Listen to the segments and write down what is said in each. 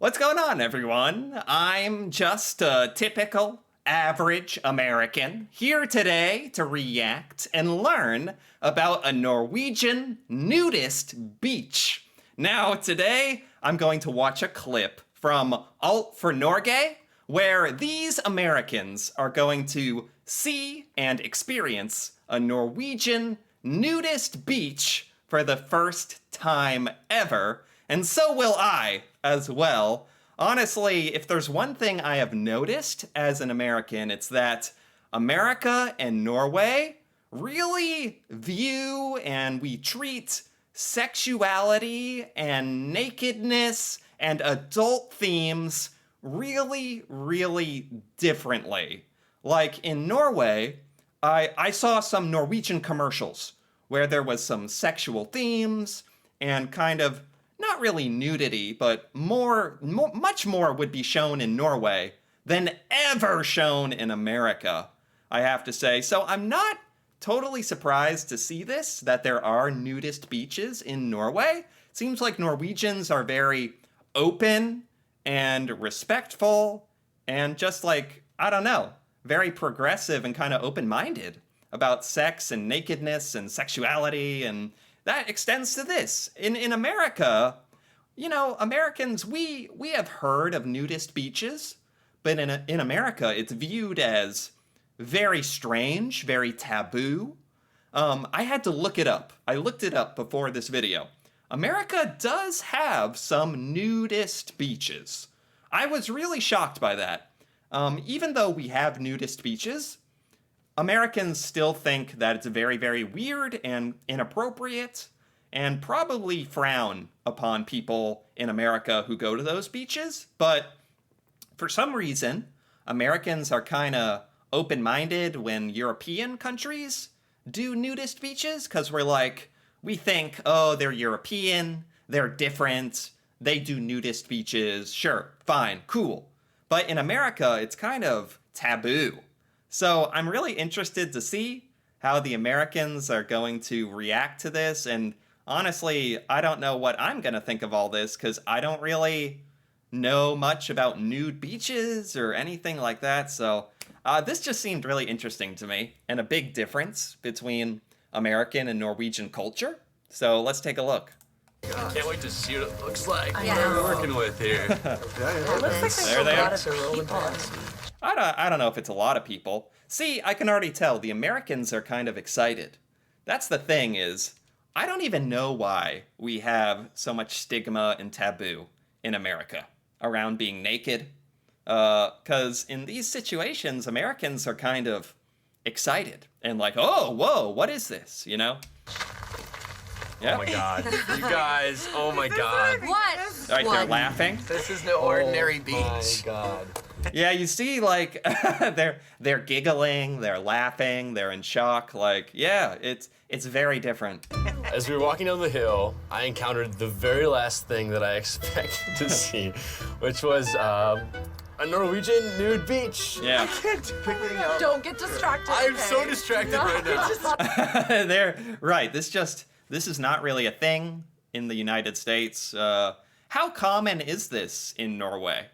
What's going on, everyone? I'm just a typical, average American here today to react and learn about a Norwegian nudist beach. Now, today, I'm going to watch a clip from Alt for Norge, where these Americans are going to see and experience a Norwegian nudist beach for the first time ever, and so will I as well. Honestly, if there's one thing I have noticed as an American, it's that America and Norway really view and we treat sexuality and nakedness and adult themes really, really differently. Like in Norway, I saw some Norwegian commercials where there was some sexual themes and kind of not really nudity, but much more would be shown in Norway than ever shown in America, I have to say. So I'm not totally surprised to see this, that there are nudist beaches in Norway. It seems like Norwegians are very open and respectful and just like, I don't know, very progressive and kind of open-minded about sex and nakedness and sexuality, and that extends to this. In America, you know, Americans, we have heard of nudist beaches, but in America, it's viewed as very strange, very taboo. I had to look it up. I looked it up before this video. America does have some nudist beaches. I was really shocked by that. Even though we have nudist beaches, Americans still think that it's very, very weird and inappropriate and probably frown upon people in America who go to those beaches. But for some reason, Americans are kind of open-minded when European countries do nudist beaches because we think, oh, they're European, they're different, they do nudist beaches, sure, fine, cool. But in America, it's kind of taboo. So I'm really interested to see how the Americans are going to react to this. And honestly, I don't know what I'm going to think of all this because I don't really know much about nude beaches or anything like that. So this just seemed really interesting to me and a big difference between American and Norwegian culture. So let's take a look. I can't wait to see what it looks like. Yeah. What are we working with here? It looks like There there's they a are. lot of people. I don't know if it's a lot of people. See, I can already tell the Americans are kind of excited. That's the thing is, I don't even know why we have so much stigma and taboo in America around being naked. Because in these situations, Americans are kind of excited and like, oh, whoa, what is this, you know? Yeah. Oh my god. You guys, oh my god. What? All right, they're laughing. This is no ordinary beach. Oh my god. Yeah, you see, like, they're giggling, they're laughing, they're in shock. Like, yeah, it's very different. As we were walking down the hill, I encountered the very last thing that I expected to see, which was a Norwegian nude beach. Yeah. Don't get distracted. I'm okay? so distracted right now. They're right. This is not really a thing in the United States. How common is this in Norway?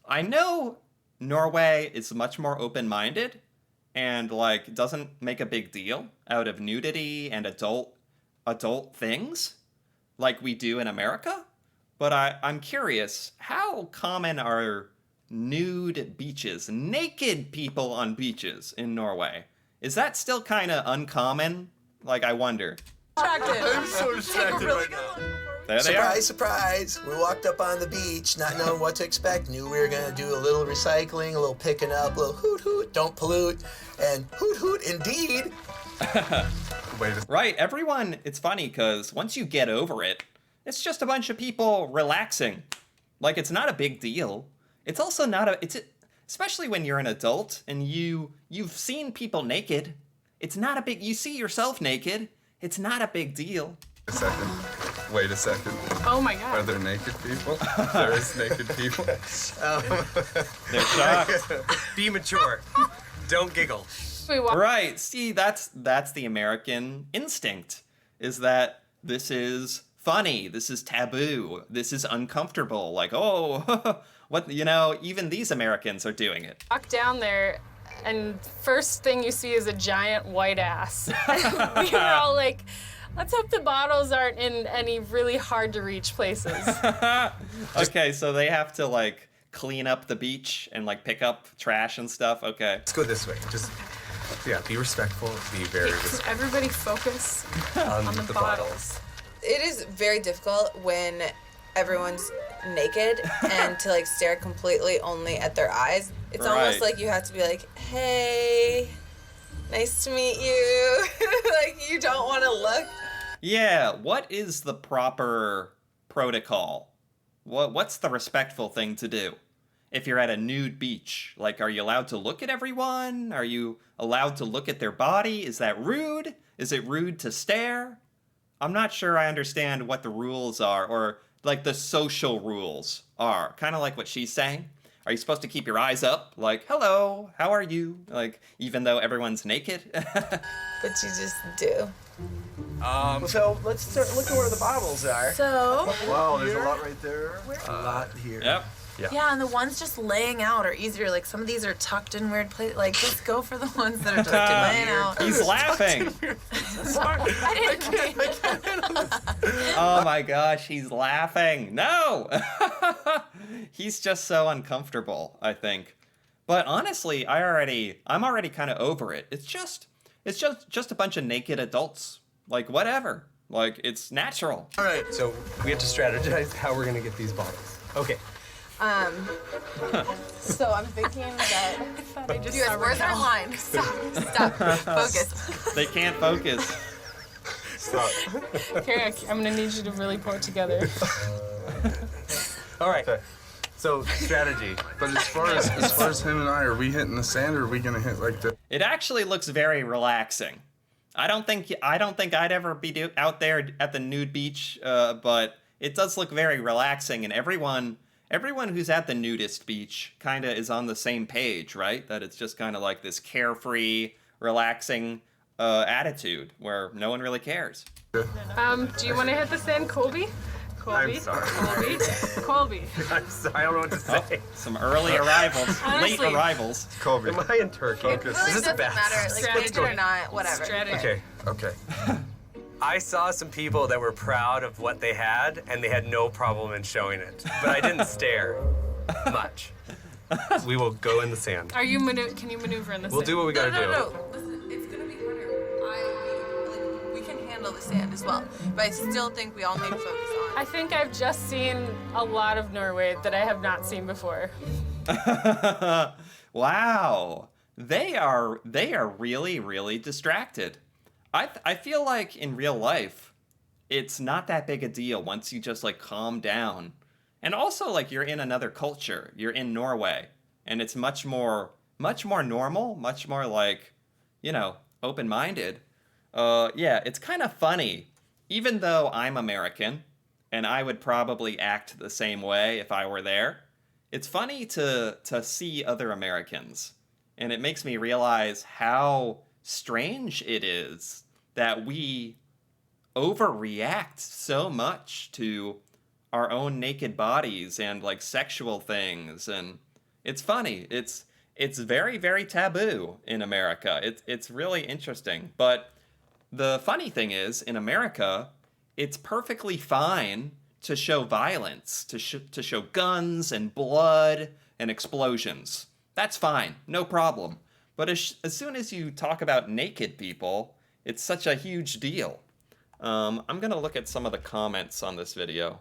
I know Norway is much more open-minded and like doesn't make a big deal out of nudity and adult things like we do in America. But I'm curious, how common are nude beaches, naked people on beaches in Norway? Is that still kind of uncommon? Like, I wonder. I'm so distracted right now. There they are. Surprise, surprise. We walked up on the beach, not knowing what to expect. Knew we were going to do a little recycling, a little picking up, a little hoot hoot, don't pollute, and hoot hoot indeed. Right, everyone, it's funny because once you get over it, it's just a bunch of people relaxing. Like, it's not a big deal. It's also not especially when you're an adult and you've seen people naked. It's not a big, you see yourself naked. It's not a big deal. Wait a second. Oh my Are god. there naked people? There is naked people. They're shocked. Be mature. Don't giggle. Wait, what? Right, see, that's the American instinct, is that this is funny. This is taboo. This is uncomfortable. Like, oh, what, you know, even these Americans are doing it. Walk down there, and first thing you see is a giant white ass. We were all like, let's hope the bottles aren't in any really hard to reach places. Okay, so they have to like clean up the beach and like pick up trash and stuff. Okay. Let's go this way. Just, yeah, be respectful. Be very Can respectful. everybody focus on the bottles? It is very difficult when everyone's naked and to like stare completely only at their eyes. It's almost Right. like you have to be like, hey, nice to meet you. Like you don't want to look. Yeah, what is the proper protocol? What's the respectful thing to do? If you're at a nude beach, like, are you allowed to look at everyone? Are you allowed to look at their body? Is that rude? Is it rude to stare? I'm not sure I understand what the rules are, or like the social rules are. Kind of like what she's saying. Are you supposed to keep your eyes up? Like, hello, how are you? Like, even though everyone's naked? But you just do. So let's start looking where the bottles are. So, Wow, there's a lot right there. A lot here. Yep. yeah, and the ones just laying out are easier. Like some of these are tucked in weird places. Like just go for the ones that are just laying out. He's laughing. I didn't Oh my gosh, he's laughing. No! He's just so uncomfortable, I think. But honestly, I'm already kind of over it. It's just a bunch of naked adults. Like, whatever. Like, it's natural. All right, so we have to strategize how we're gonna get these bottles. Okay. So I'm thinking that. You guys, where's our line? Stop. Focus. They can't focus. Here, I'm gonna need you to really pour it together. All right. So strategy. But as far as him and I, are we hitting the sand or are we gonna hit like the? It actually looks very relaxing. I don't think I'd ever be out there at the nude beach, but it does look very relaxing, and everyone who's at the nudist beach kind of is on the same page, right? That it's just kind of like this carefree, relaxing attitude where no one really cares. Do you want to hit the sand, Colby? Colby? I'm sorry. Colby? I'm sorry, I don't know what to say. Some early arrivals, late Honestly. arrivals. Colby. Am I in Turkey? It really Is this a doesn't bad matter, like strategy. scripted or not, whatever. Strategy. Okay. I saw some people that were proud of what they had, and they had no problem in showing it. But I didn't stare much. We will go in the sand. Can you maneuver in the We'll sand? do what we gotta do. No. Listen, it's gonna be harder. We can handle the sand as well, but I still think we all need to focus on. I think I've just seen a lot of Norway that I have not seen before. Wow. They are really, really distracted. I feel like in real life, it's not that big a deal once you just like calm down. And also like you're in another culture. You're in Norway. And it's much more normal, much more like, you know, open-minded. Yeah, it's kind of funny. Even though I'm American, and I would probably act the same way if I were there, it's funny to see other Americans. And it makes me realize how strange it is that we overreact so much to our own naked bodies and like sexual things. And it's funny. It's very, very taboo in America. It's really interesting. But the funny thing is, in America, it's perfectly fine to show violence, to show guns and blood and explosions. That's fine, no problem. But as soon as you talk about naked people, it's such a huge deal. I'm gonna look at some of the comments on this video.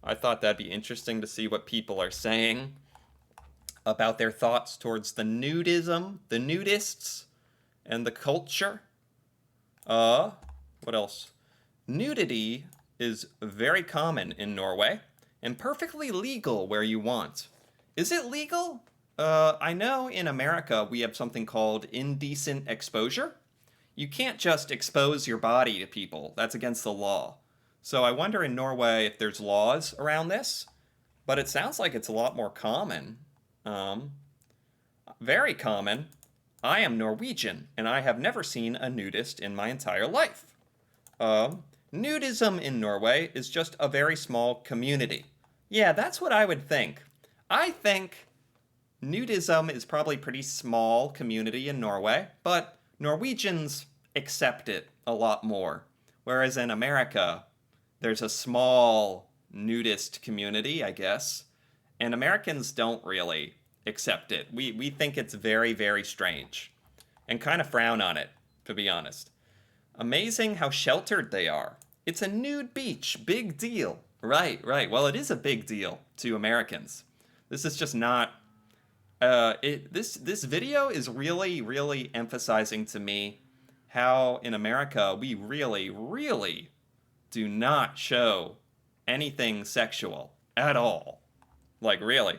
I thought that'd be interesting to see what people are saying about their thoughts towards the nudism, the nudists, and the culture. What else? Nudity is very common in Norway and perfectly legal where you want. Is it legal? I know in America we have something called indecent exposure. You can't just expose your body to people. That's against the law. So I wonder in Norway if there's laws around this, but it sounds like it's a lot more common. Very common. I am Norwegian, and I have never seen a nudist in my entire life. Nudism in Norway is just a very small community. Yeah, that's what I would think. I think nudism is probably a pretty small community in Norway, but Norwegians accept it a lot more. Whereas in America, there's a small nudist community, I guess, and Americans don't really accept it. We think it's very, very strange and kind of frown on it, to be honest. Amazing how sheltered they are. It's a nude beach, big deal. Right. Well, it is a big deal to Americans. This is just not. This video is really, really emphasizing to me how in America we really, really do not show anything sexual at all. Like, really.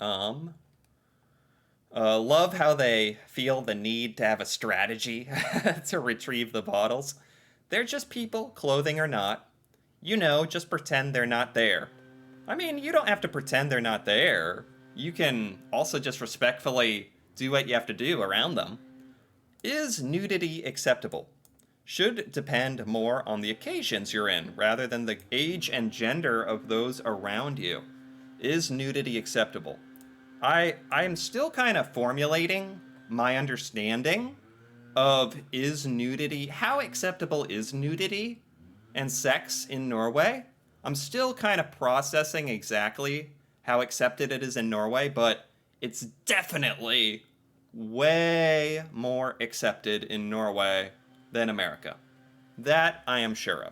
Love how they feel the need to have a strategy to retrieve the bottles. They're just people, clothing or not. You know, just pretend they're not there. I mean, you don't have to pretend they're not there. You can also just respectfully do what you have to do around them. Is nudity acceptable? Should depend more on the occasions you're in rather than the age and gender of those around you. Is nudity acceptable? I'm still kind of formulating my understanding of how acceptable is nudity and sex in Norway. I'm still kind of processing exactly how accepted it is in Norway, but it's definitely way more accepted in Norway than America. That I am sure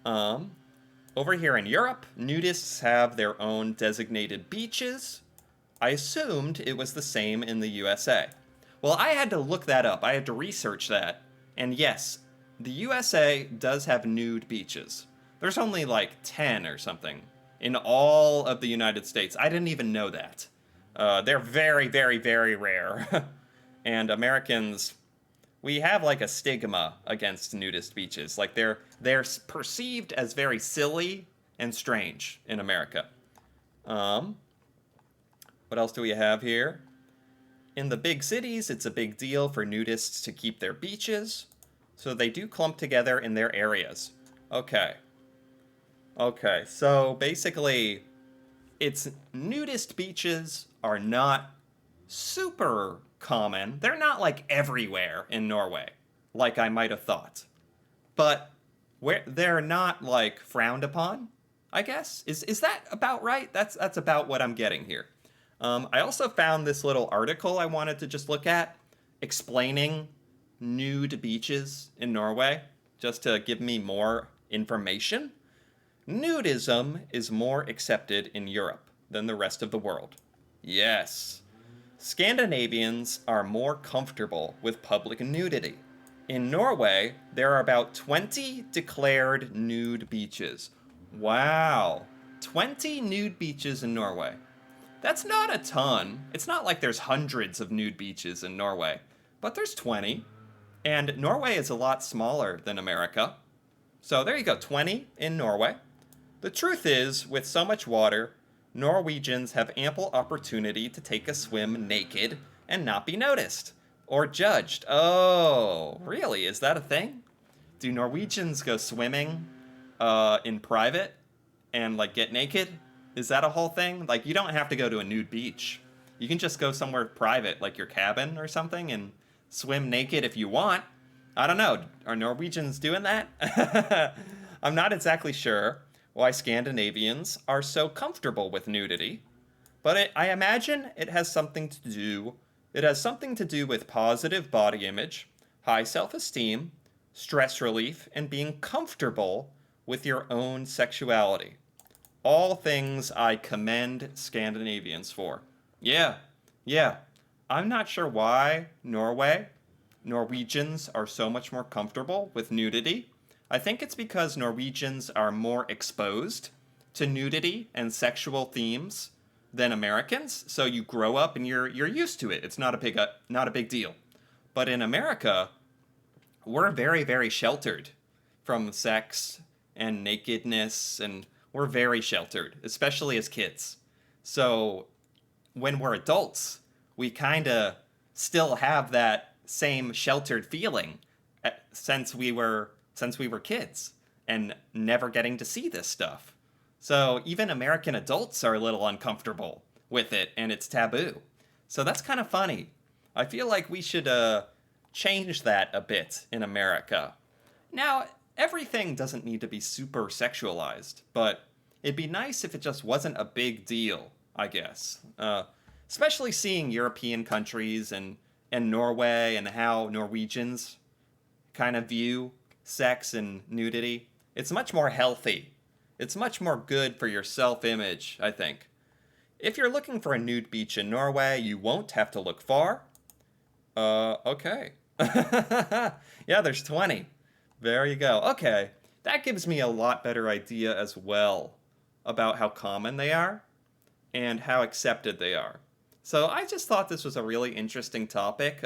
of. Over here in Europe, nudists have their own designated beaches. I assumed it was the same in the USA. Well, I had to look that up. I had to research that. And yes, the USA does have nude beaches. There's only like 10 or something in all of the United States. I didn't even know that. They're very, very, very rare. And Americans, we have like a stigma against nudist beaches. Like they're perceived as very silly and strange in America. What else do we have here? In the big cities, it's a big deal for nudists to keep their beaches, so they do clump together in their areas. Okay, so basically, nudist beaches are not super common. They're not like everywhere in Norway, like I might have thought. But they're not like frowned upon, I guess. Is that about right? That's about what I'm getting here. I also found this little article I wanted to just look at explaining nude beaches in Norway, just to give me more information. Nudism is more accepted in Europe than the rest of the world. Yes. Scandinavians are more comfortable with public nudity. In Norway, there are about 20 declared nude beaches. Wow. 20 nude beaches in Norway. That's not a ton. It's not like there's hundreds of nude beaches in Norway, but there's 20. And Norway is a lot smaller than America. So there you go, 20 in Norway. The truth is, with so much water, Norwegians have ample opportunity to take a swim naked and not be noticed or judged. Oh, really? Is that a thing? Do Norwegians go swimming in private and like get naked? Is that a whole thing? Like, you don't have to go to a nude beach. You can just go somewhere private, like your cabin or something, and swim naked if you want. I don't know. Are Norwegians doing that? I'm not exactly sure why Scandinavians are so comfortable with nudity, but I imagine it has something to do with positive body image, high self-esteem, stress relief, and being comfortable with your own sexuality. All things I commend Scandinavians for. Yeah. I'm not sure why Norwegians are so much more comfortable with nudity. I think it's because Norwegians are more exposed to nudity and sexual themes than Americans. So you grow up and you're used to it. It's not a big deal. But in America, we're very, very sheltered from sex and nakedness, and we're very sheltered, especially as kids. So when we're adults, we kind of still have that same sheltered feeling since we were since we were kids and never getting to see this stuff. So even American adults are a little uncomfortable with it, and it's taboo. So that's kind of funny. I feel like we should change that a bit in America. Now, everything doesn't need to be super sexualized, but it'd be nice if it just wasn't a big deal, I guess. Especially seeing European countries and Norway and how Norwegians kind of view sex and nudity. It's much more healthy. It's much more good for your self-image, I think. If you're looking for a nude beach in Norway, you won't have to look far. Okay. Yeah, there's 20. There you go. Okay. That gives me a lot better idea as well about how common they are and how accepted they are. So I just thought this was a really interesting topic.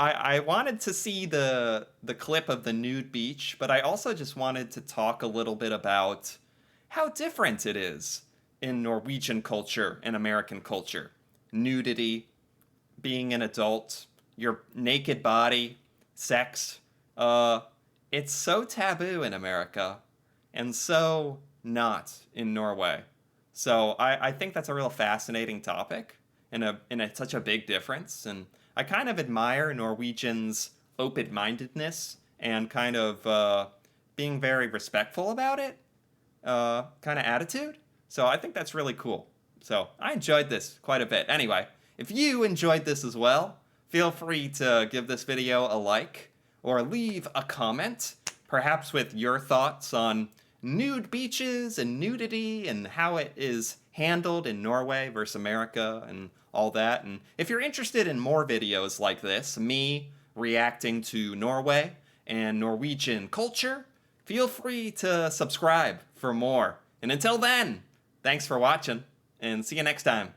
I wanted to see the clip of the nude beach, but I also just wanted to talk a little bit about how different it is in Norwegian culture and American culture. Nudity, being an adult, your naked body, sex. It's so taboo in America and so not in Norway. So I think that's a real fascinating topic and such a big difference. And I kind of admire Norwegians' open-mindedness and kind of being very respectful about it kind of attitude. So I think that's really cool. So I enjoyed this quite a bit. Anyway, if you enjoyed this as well, feel free to give this video a like or leave a comment, perhaps with your thoughts on nude beaches and nudity and how it is handled in Norway versus America and all that. And if you're interested in more videos like this, me reacting to Norway and Norwegian culture, feel free to subscribe for more. And until then, thanks for watching, and see you next time.